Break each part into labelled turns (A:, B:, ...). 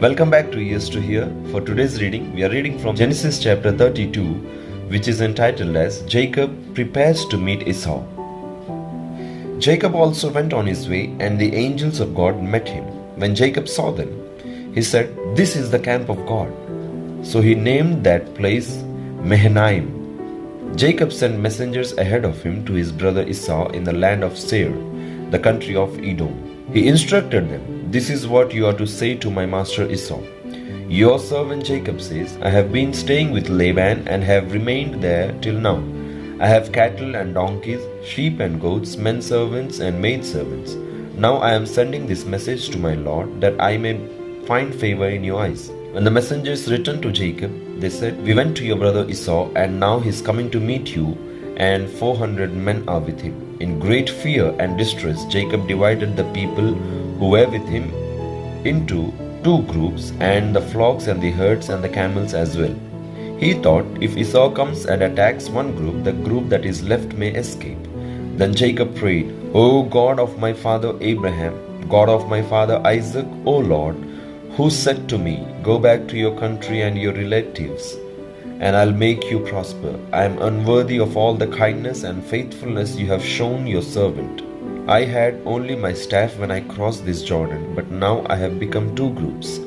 A: Welcome back to Ears to Hear. For today's reading, we are reading from Genesis chapter 32, which is entitled as Jacob Prepares to Meet Esau. Jacob also went on his way, and the angels of God met him. When Jacob saw them, he said, "This is the camp of God." So he named that place Mahanaim. Jacob sent messengers ahead of him to his brother Esau in the land of Seir, the country of Edom. He instructed them, "This is what you are to say to my master Esau. Your servant Jacob says, I have been staying with Laban and have remained there till now. I have cattle and donkeys, sheep and goats, men servants and maid servants. Now I am sending this message to my Lord, that I may find favor in your eyes." When the messengers returned to Jacob, they said, "We went to your brother Esau, and now he is coming to meet you, and 400 men are with him." In great fear and distress, Jacob divided the people who were with him into two groups, and the flocks and the herds and the camels as well. He thought, if Esau comes and attacks one group, the group that is left may escape. Then Jacob prayed, "O God of my father Abraham, God of my father Isaac, O Lord, who said to me, 'Go back to your country and your relatives, and I'll make you prosper.' I am unworthy of all the kindness and faithfulness you have shown your servant. I had only my staff when I crossed this Jordan, but now I have become two groups.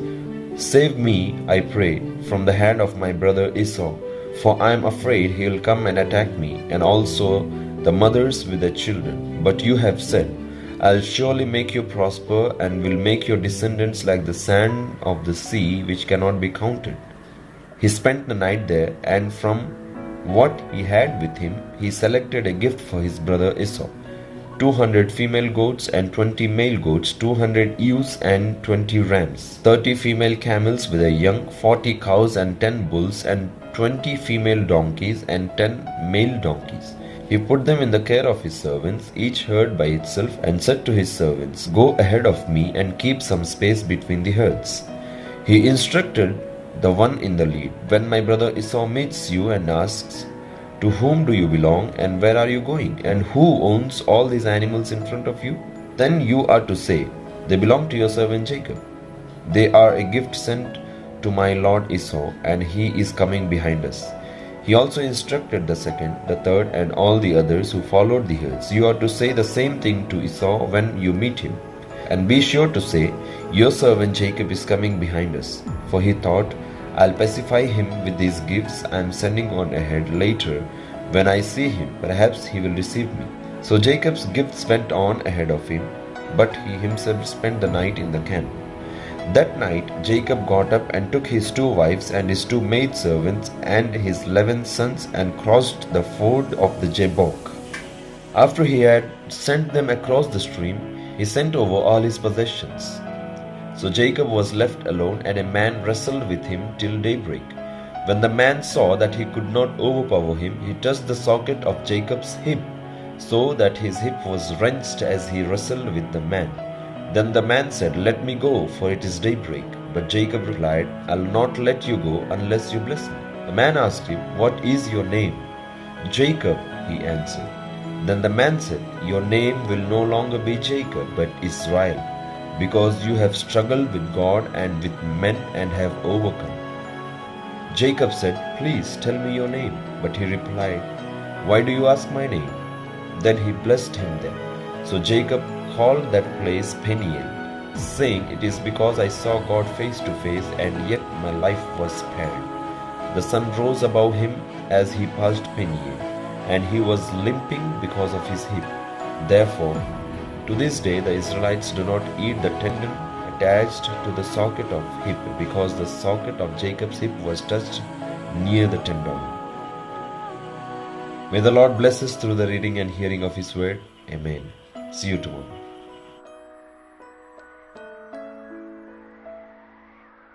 A: Save me, I pray, from the hand of my brother Esau, for I am afraid he will come and attack me, and also the mothers with their children. But you have said, 'I'll surely make you prosper, and will make your descendants like the sand of the sea, which cannot be counted.'" He spent the night there, and from what he had with him, he selected a gift for his brother Esau: 200 female goats and 20 male goats, 200 ewes and 20 rams, 30 female camels with their young, 40 cows and 10 bulls, and 20 female donkeys and 10 male donkeys. He put them in the care of his servants, each herd by itself, and said to his servants, "Go ahead of me and keep some space between the herds." He instructed the one in the lead, "When my brother Esau meets you and asks, 'To whom do you belong, and where are you going, and who owns all these animals in front of you?' then you are to say, 'They belong to your servant Jacob. They are a gift sent to my lord Esau, and he is coming behind us.'" He also instructed the second, the third, and all the others who followed the herds, "You are to say the same thing to Esau when you meet him. And be sure to say, 'Your servant Jacob is coming behind us.'" For he thought, "I'll pacify him with these gifts I am sending on ahead. Later, when I see him, perhaps he will receive me." So Jacob's gifts went on ahead of him, but he himself spent the night in the camp. That night Jacob got up and took his 2 wives and his 2 maidservants and his 11 sons and crossed the ford of the Jabbok. After he had sent them across the stream, he sent over all his possessions. So Jacob was left alone, and a man wrestled with him till daybreak. When the man saw that he could not overpower him, he touched the socket of Jacob's hip, so that his hip was wrenched as he wrestled with the man. Then the man said, "Let me go, for it is daybreak." But Jacob replied, "I'll not let you go unless you bless me." The man asked him, "What is your name?" "Jacob," he answered. Then the man said, "Your name will no longer be Jacob, but Israel, because you have struggled with God and with men and have overcome." Jacob said, "Please tell me your name." But he replied, "Why do you ask my name?" Then he blessed him there. So Jacob called that place Peniel, saying, "It is because I saw God face to face, and yet my life was spared." The sun rose above him as he passed Peniel, and he was limping because of his hip. Therefore, to this day the Israelites do not eat the tendon attached to the socket of hip, because the socket of Jacob's hip was touched near the tendon. May the Lord bless us through the reading and hearing of His word. Amen. See you tomorrow.